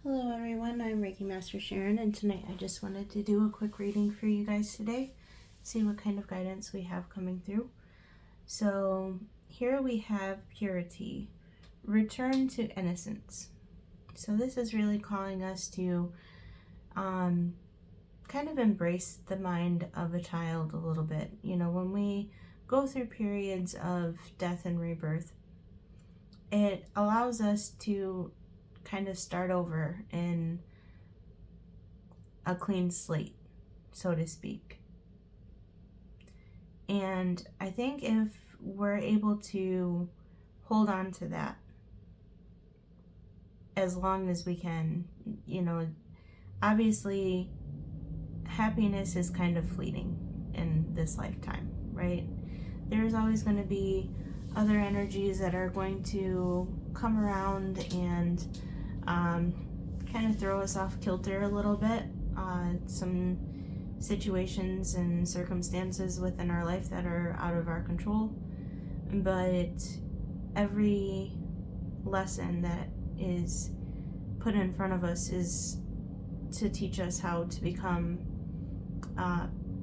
Hello everyone, I'm Reiki Master Sharon, and tonight I just wanted to do a quick reading for you guys today, see what kind of guidance we have coming through. So here we have purity, return to innocence. So this is really calling us to kind of embrace the mind of a child a little bit. You know, when we go through periods of death and rebirth, it allows us to kind of start over in a clean slate, so to speak. And I think if we're able to hold on to that as long as we can, you know, obviously happiness is kind of fleeting in this lifetime, right? There's always going to be other energies that are going to come around and kind of throw us off kilter a little bit. Some situations and circumstances within our life that are out of our control. But every lesson that is put in front of us is to teach us how to become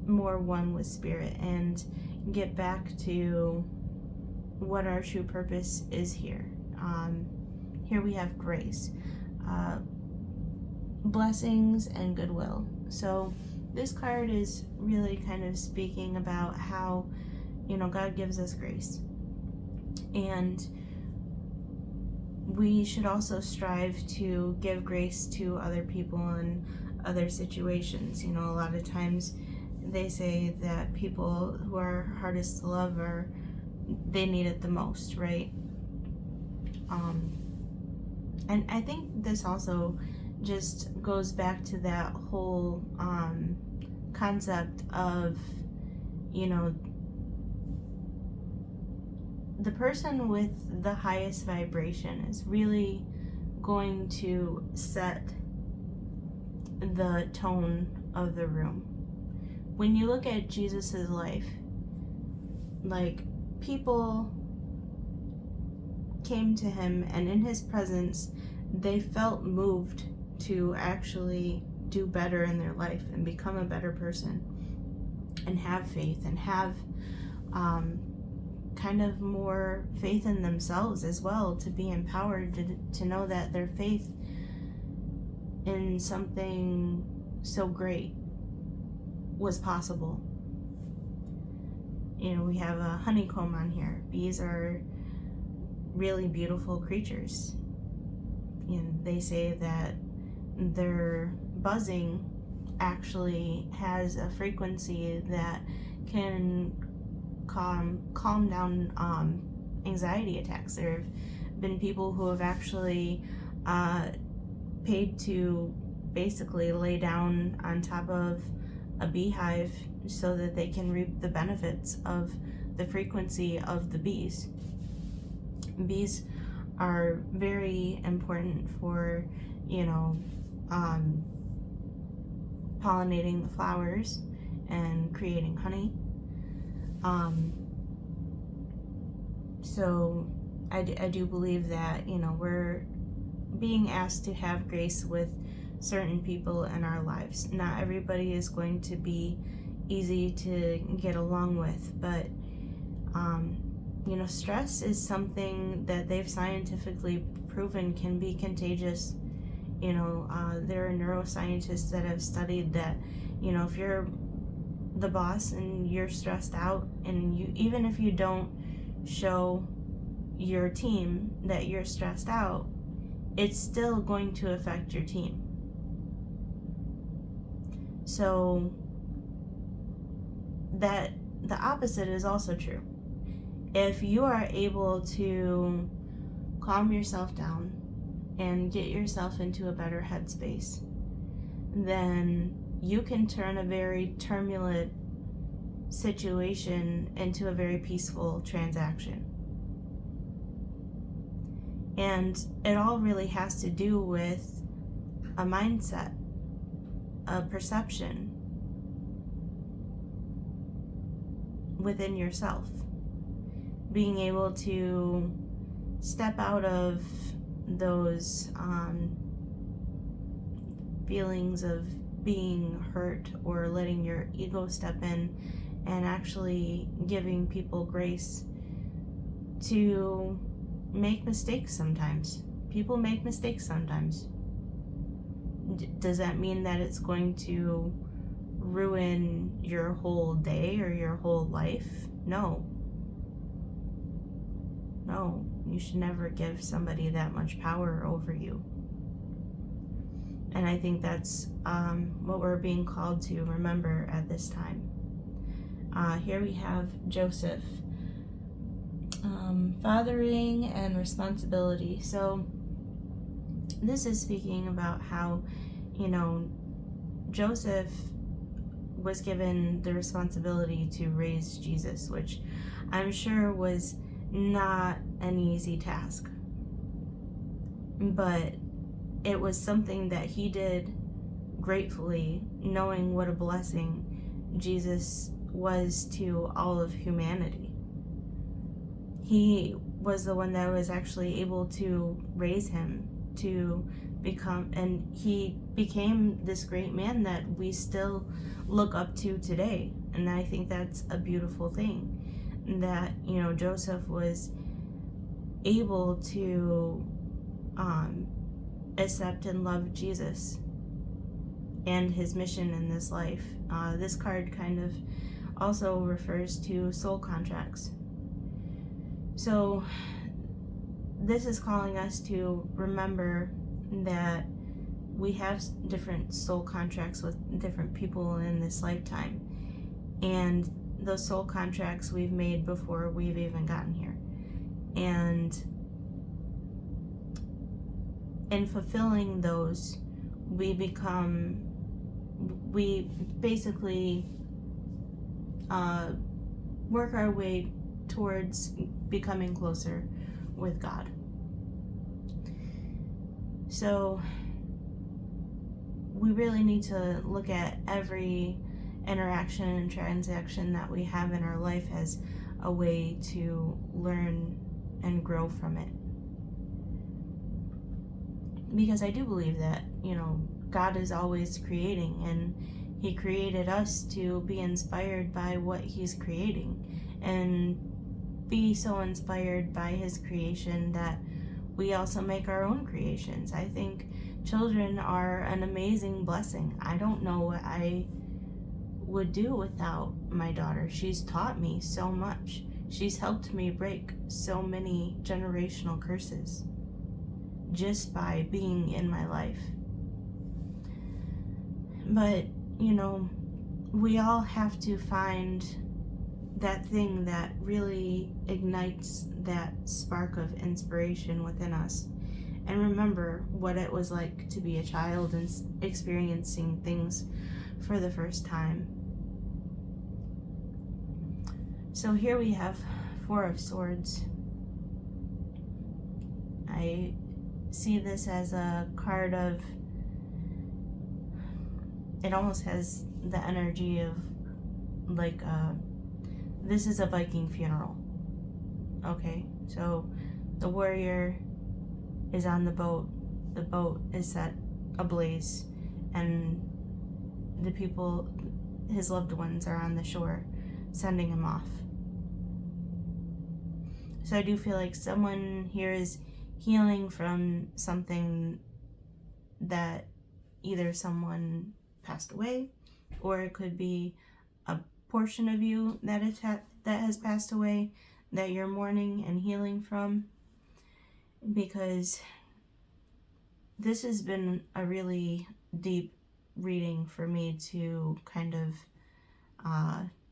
more one with spirit and get back to what our true purpose is here. Here we have grace, blessings, and goodwill. So this card is really kind of speaking about how, you know, God gives us grace. And we should also strive to give grace to other people in other situations. You know, a lot of times they say that people who are hardest to love they need it the most, right? And I think this also just goes back to that whole concept of, you know, the person with the highest vibration is really going to set the tone of the room. When you look at Jesus's life, like, people came to him, and in his presence they felt moved to actually do better in their life and become a better person and have faith and have kind of more faith in themselves as well, to be empowered to know that their faith in something so great was possible. You know, we have a honeycomb on here. Bees are really beautiful creatures. And they say that their buzzing actually has a frequency that can calm down anxiety attacks. There have been people who have actually paid to basically lay down on top of a beehive so that they can reap the benefits of the frequency of the bees. Bees are very important for, you know, pollinating the flowers and creating honey. So I do believe that, you know, we're being asked to have grace with certain people in our lives. Not everybody is going to be easy to get along with, but you know, stress is something that they've scientifically proven can be contagious. You know, there are neuroscientists that have studied that, you know, if you're the boss and you're stressed out, and you, even if you don't show your team that you're stressed out, it's still going to affect your team. So that the opposite is also true. If you are able to calm yourself down and get yourself into a better headspace, then you can turn a very turbulent situation into a very peaceful transaction. And it all really has to do with a mindset, a perception within yourself. Being able to step out of those feelings of being hurt or letting your ego step in, and actually giving people grace to make mistakes sometimes. People make mistakes sometimes. Does that mean that it's going to ruin your whole day or your whole life? No. No, you should never give somebody that much power over you. And I think that's what we're being called to remember at this time. Here we have Joseph. Fathering and responsibility. So this is speaking about how, Joseph was given the responsibility to raise Jesus, which I'm sure was not an easy task. But it was something that he did gratefully, knowing what a blessing Jesus was to all of humanity. He was the one that was actually able to raise him to become, and he became this great man that we still look up to today. And I think that's a beautiful thing, that Joseph was able to accept and love Jesus and his mission in this life. This card kind of also refers to soul contracts. So this is calling us to remember that we have different soul contracts with different people in this lifetime, and those soul contracts we've made before we've even gotten here. And in fulfilling those, we basically work our way towards becoming closer with God. So we really need to look at every interaction and transaction that we have in our life as a way to learn and grow from it. Because I do believe that, God is always creating, and he created us to be inspired by what he's creating and be so inspired by his creation that we also make our own creations. I think children are an amazing blessing. I don't know what I would do without my daughter. She's taught me so much. She's helped me break so many generational curses just by being in my life. But, we all have to find that thing that really ignites that spark of inspiration within us, and remember what it was like to be a child and experiencing things for the first time. So here we have Four of Swords. I see this as a card of, it almost has the energy of like this is a Viking funeral. Okay, so the warrior is on the boat is set ablaze, and the people, his loved ones, are on the shore sending him off. So I do feel like someone here is healing from something that either someone passed away, or it could be a portion of you that has passed away that you're mourning and healing from, because this has been a really deep reading for me to kind of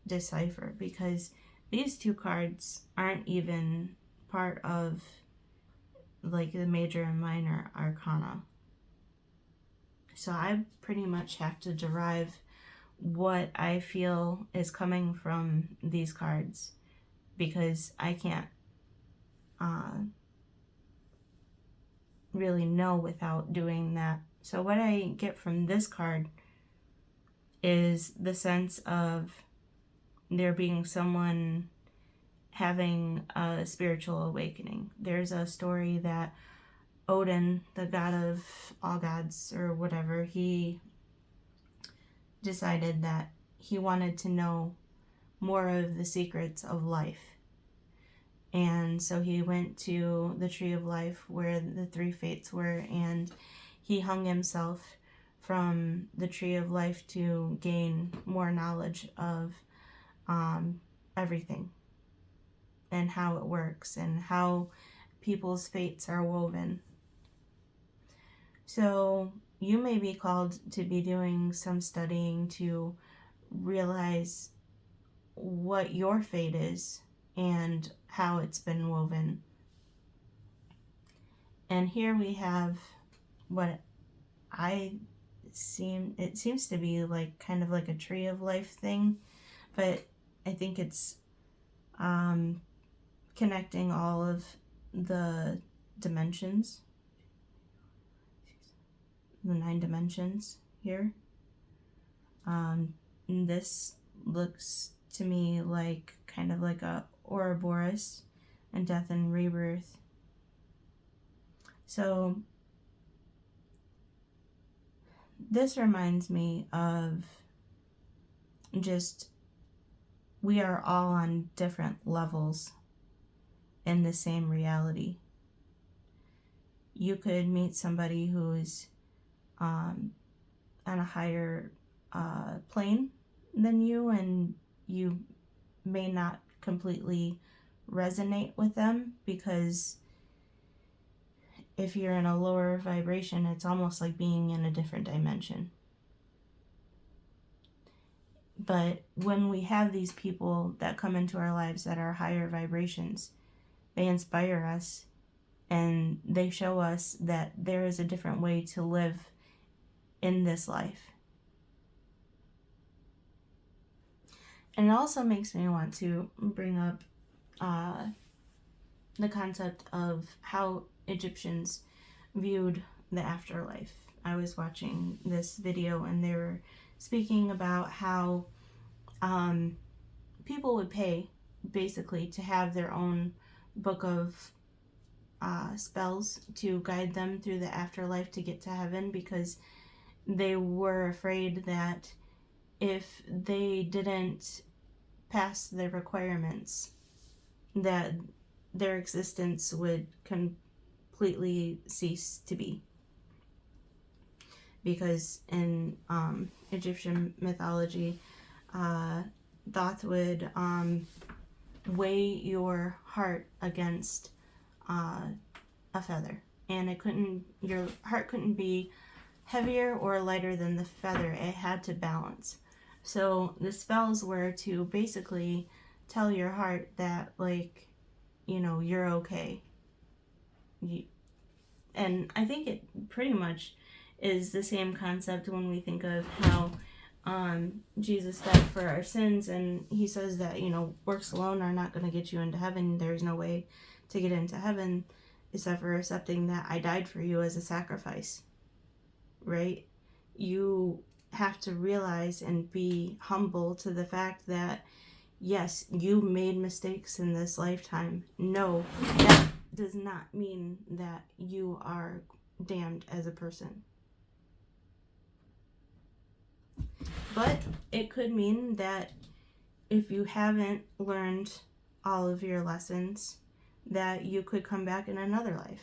decipher, because these two cards aren't even part of like the major and minor arcana. So I pretty much have to derive what I feel is coming from these cards, because I can't really know without doing that. So what I get from this card is the sense of there being someone having a spiritual awakening. There's a story that Odin, the god of all gods or whatever, he decided that he wanted to know more of the secrets of life. And so he went to the tree of life where the three fates were, and he hung himself from the tree of life to gain more knowledge of everything and how it works and how people's fates are woven. So you may be called to be doing some studying to realize what your fate is and how it's been woven. And here we have what it seems to be like kind of like a tree of life thing, but I think it's connecting all of the dimensions, the 9 dimensions here. This looks to me like kind of like a Ouroboros and death and rebirth. So this reminds me of just we are all on different levels in the same reality. You could meet somebody who's on a higher plane than you, and you may not completely resonate with them, because if you're in a lower vibration, it's almost like being in a different dimension. But when we have these people that come into our lives that are higher vibrations, they inspire us and they show us that there is a different way to live in this life. And it also makes me want to bring up the concept of how Egyptians viewed the afterlife. I was watching this video and they were speaking about how people would pay basically to have their own book of spells to guide them through the afterlife to get to heaven, because they were afraid that if they didn't pass the requirements, that their existence would completely cease to be. Because in Egyptian mythology, Thoth would weigh your heart against a feather, and your heart couldn't be heavier or lighter than the feather. It had to balance. So the spells were to basically tell your heart that, like, you're okay. And I think it pretty much is the same concept when we think of how Jesus died for our sins, and he says that, works alone are not going to get you into heaven. There's no way to get into heaven except for accepting that I died for you as a sacrifice, right? You have to realize and be humble to the fact that, yes, you made mistakes in this lifetime. No, that does not mean that you are damned as a person. But it could mean that if you haven't learned all of your lessons, that you could come back in another life.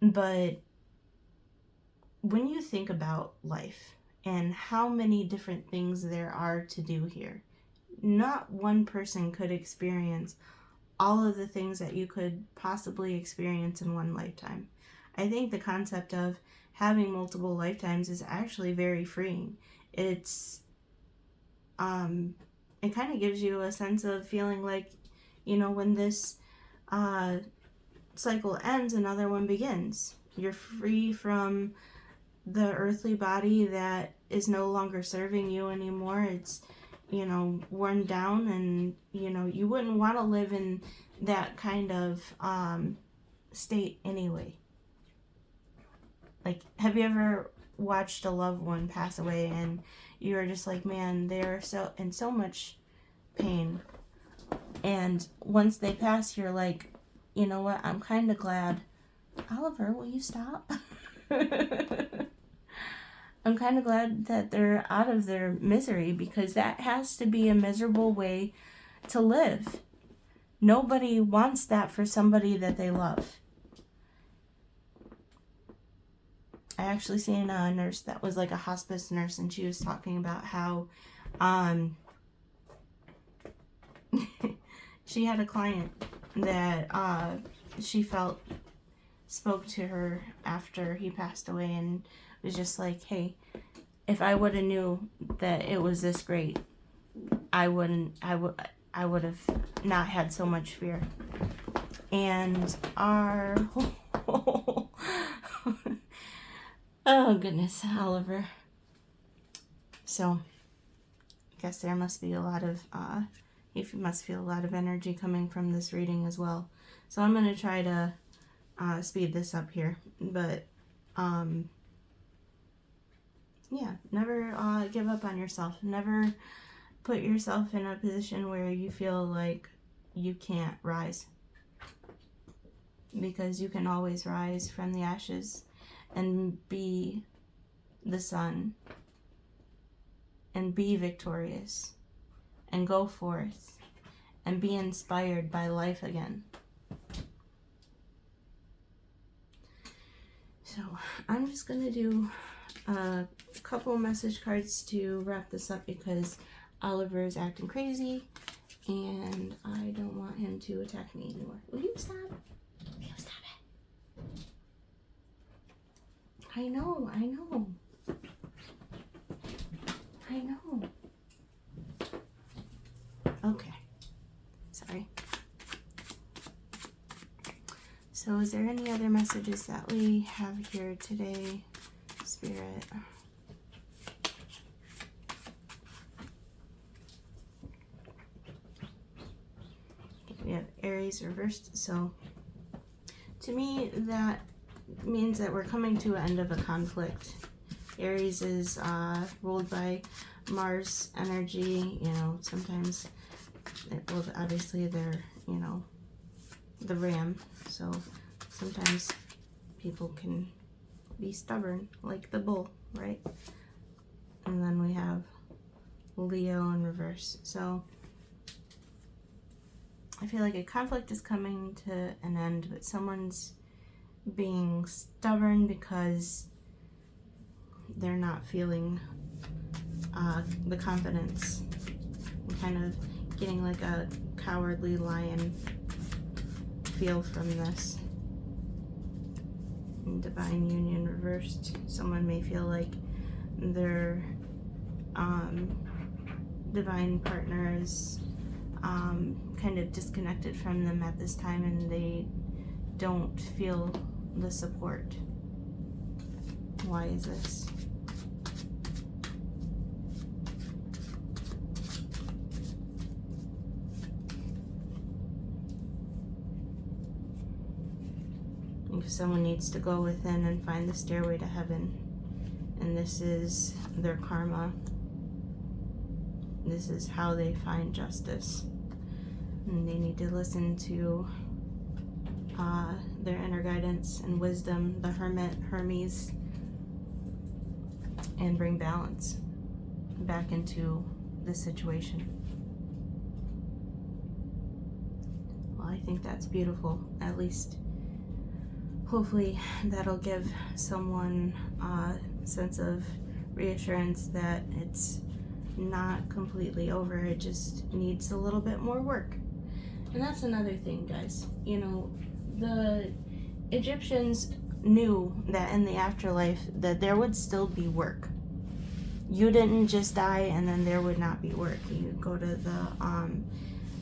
But when you think about life and how many different things there are to do here, not one person could experience all of the things that you could possibly experience in one lifetime. I think the concept of having multiple lifetimes is actually very freeing. It's it kind of gives you a sense of feeling like, when this cycle ends, another one begins. You're free from the earthly body that is no longer serving you anymore. It's, worn down, and, you wouldn't want to live in that kind of state anyway. Like, have you ever watched a loved one pass away and you were just like, man, they're in so much pain, and once they pass, you're like, you know what? I'm kind of glad. Oliver, will you stop? I'm kind of glad that they're out of their misery, because that has to be a miserable way to live. Nobody wants that for somebody that they love. I actually seen a nurse that was like a hospice nurse, and she was talking about how she had a client that she felt spoke to her after he passed away, and was just like, hey, if I would have knew that it was this great, I would have not had so much fear. And our oh goodness, Oliver. So I guess there must be a lot of he must feel a lot of energy coming from this reading as well. So I'm gonna try to speed this up here, but yeah, never give up on yourself. Never put yourself in a position where you feel like you can't rise, because you can always rise from the ashes and be the sun and be victorious and go forth and be inspired by life again. So I'm just gonna do a couple message cards to wrap this up, because Oliver is acting crazy and I don't want him to attack me anymore. Will you stop? Will you stop it? I know. Okay. Sorry. So is there any other messages that we have here today, Spirit? We have Aries reversed. So to me, that means that we're coming to an end of a conflict. Aries is ruled by Mars energy. You know, sometimes, well, obviously they're, you know, the ram. So sometimes people can be stubborn, like the bull, right? And then we have Leo in reverse. So I feel like a conflict is coming to an end, but someone's being stubborn because they're not feeling the confidence, and kind of getting like a cowardly lion feel from this. In divine union reversed, someone may feel like their divine partner is kind of disconnected from them at this time, and they don't feel the support. Why is this? Because someone needs to go within and find the stairway to heaven, and this is their karma. This is how they find justice, and they need to listen to their inner guidance and wisdom, the Hermit, Hermes, and bring balance back into the situation. Well, I think that's beautiful. At least, hopefully, that'll give someone a sense of reassurance that it's not completely over. It just needs a little bit more work. And that's another thing, guys. You know, the Egyptians knew that in the afterlife that there would still be work. You didn't just die and then there would not be work. You go to the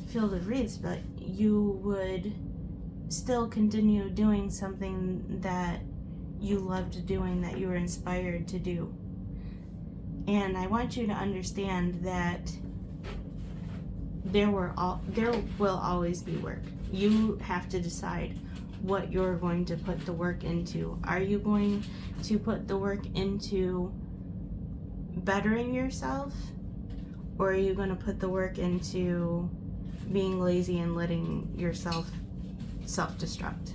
field of reeds, but you would still continue doing something that you loved doing, that you were inspired to do. And I want you to understand that there will always be work. You have to decide what you're going to put the work into. Are you going to put the work into bettering yourself, or are you going to put the work into being lazy and letting yourself self-destruct.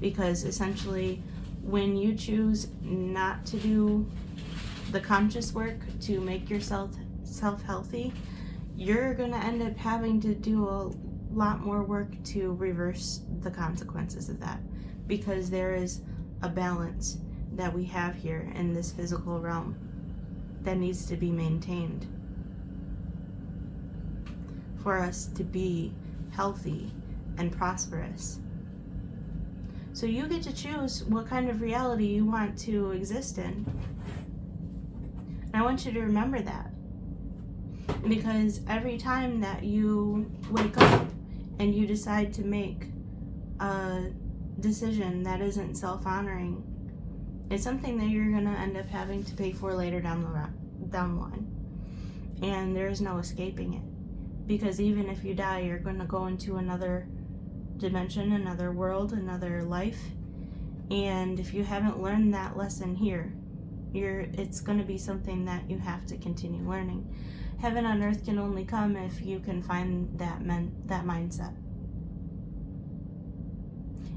Because essentially, when you choose not to do the conscious work to make yourself healthy, you're going to end up having to do a lot more work to reverse the consequences of that, because there is a balance that we have here in this physical realm that needs to be maintained for us to be healthy and prosperous. So you get to choose what kind of reality you want to exist in. And I want you to remember that, because every time that you wake up and you decide to make a decision that isn't self-honoring, it's something that you're going to end up having to pay for later down the line. And there's no escaping it, because even if you die, you're going to go into another dimension, another world, another life. And if you haven't learned that lesson here, it's going to be something that you have to continue learning. Heaven on earth can only come if you can find that mindset.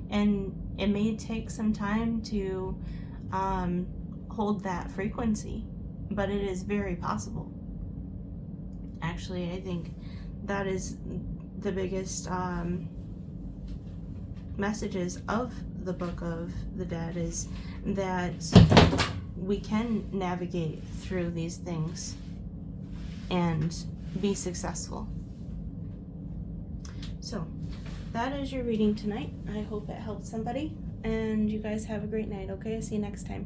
And it may take some time to hold that frequency, but it is very possible. Actually, I think that is the biggest messages of the Book of the Dead, is that we can navigate through these things and be successful. So that is your reading tonight. I hope it helped somebody, and you guys have a great night. Okay, see you next time.